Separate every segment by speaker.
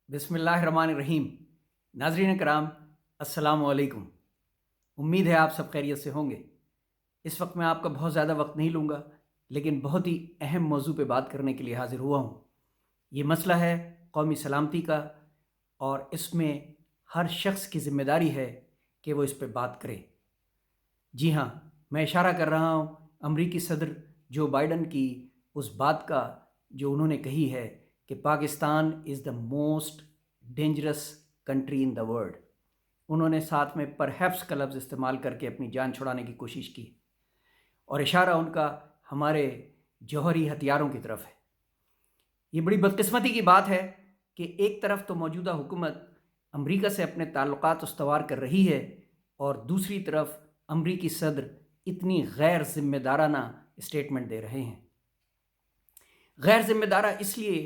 Speaker 1: बिस्मिल्लाहिर्रहमानिर्रहीम। नाज़रीन कराम, अस्सलाम वालेकुम। उम्मीद है आप सब खैरियत से होंगे। इस वक्त मैं आपका बहुत ज़्यादा वक्त नहीं लूँगा, लेकिन बहुत ही अहम मौजू पे बात करने के लिए हाज़िर हुआ हूँ। ये मसला है कौमी सलामती का, और इसमें हर शख्स की ज़िम्मेदारी है कि वो इस पे बात करे। जी हाँ, मैं इशारा कर रहा हूँ अमरीकी सदर जो बाइडन की उस बात का जो उन्होंने कही है कि Pakistan is the most dangerous country in the world. उन्होंने साथ में परहैप्स का लफ्ज़ इस्तेमाल करके अपनी जान छुड़ाने की कोशिश की, और इशारा उनका हमारे जौहरी हथियारों की तरफ है। ये बड़ी बदकिस्मती की बात है कि एक तरफ तो मौजूदा हुकूमत अमरीका से अपने ताल्लुकात उस्तवार कर रही है, और दूसरी तरफ अमरीकी सदर इतनी गैर जिम्मेदाराना स्टेटमेंट दे रहे हैं। गैर जिम्मेदारा इसलिए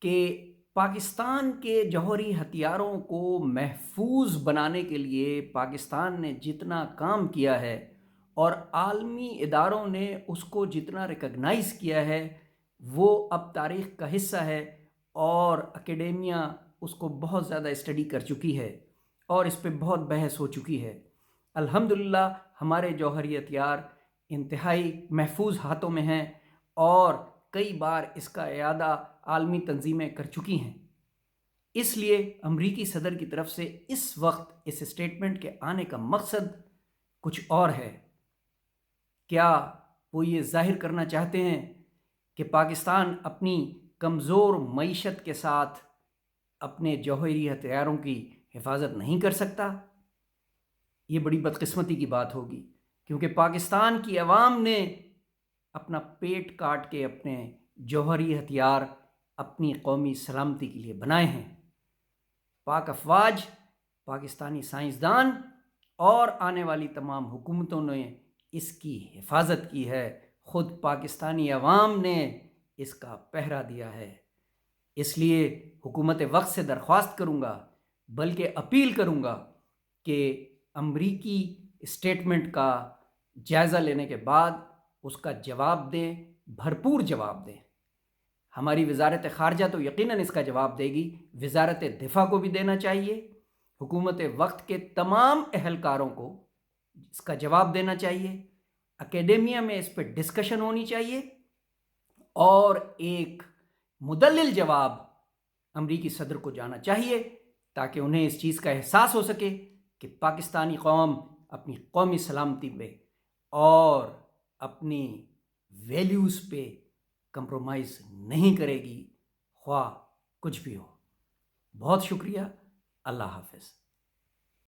Speaker 1: कि पाकिस्तान के जौहरी हथियारों को महफूज बनाने के लिए पाकिस्तान ने जितना काम किया है और आलमी इदारों ने उसको जितना रिकग्नाइज़ किया है, वो अब तारीख़ का हिस्सा है, और एकेडेमिया उसको बहुत ज़्यादा स्टडी कर चुकी है और इस पे बहुत बहस हो चुकी है। अल्हम्दुलिल्लाह हमारे जौहरी हथियार इंतहाई महफूज हाथों में हैं, और कई बार इसका इयादा आलमी तंजीमें कर चुकी हैं। इसलिए अमरीकी सदर की तरफ से इस वक्त इस स्टेटमेंट के आने का मकसद कुछ और है। क्या वो ये जाहिर करना चाहते हैं कि पाकिस्तान अपनी कमज़ोर मईशत के साथ अपने जौहरी हथियारों की हिफाजत नहीं कर सकता? ये बड़ी बदकिस्मती की बात होगी, क्योंकि पाकिस्तान की अवाम ने अपना पेट काट के अपने जौहरी हथियार अपनी कौमी सलामती के लिए बनाए हैं। पाक अफवाज, पाकिस्तानी साइंसदान और आने वाली तमाम हुकूमतों ने इसकी हिफाजत की है। ख़ुद पाकिस्तानी अवाम ने इसका पहरा दिया है। इसलिए हुकूमत वक्त से दरख्वास्त करूँगा, बल्कि अपील करूँगा कि अमरीकी स्टेटमेंट का जायज़ा लेने के बाद उसका जवाब दें, भरपूर जवाब दें। हमारी वजारत ख़ारजा तो यकीनन इसका जवाब देगी, वजारत दिफा को भी देना चाहिए, हुकूमत वक्त के तमाम अहलकारों को इसका जवाब देना चाहिए, एकेडेमिया में इस पर डिस्कशन होनी चाहिए, और एक मुदल्लिल जवाब अमरीकी सदर को जाना चाहिए, ताकि उन्हें इस चीज़ का एहसास हो सके कि पाकिस्तानी कौम अपनी कौमी सलामती पे और अपनी वैल्यूज़ पे कंप्रोमाइज़ नहीं करेगी, ख्वाह कुछ भी हो। बहुत शुक्रिया। अल्लाह हाफ़िज़।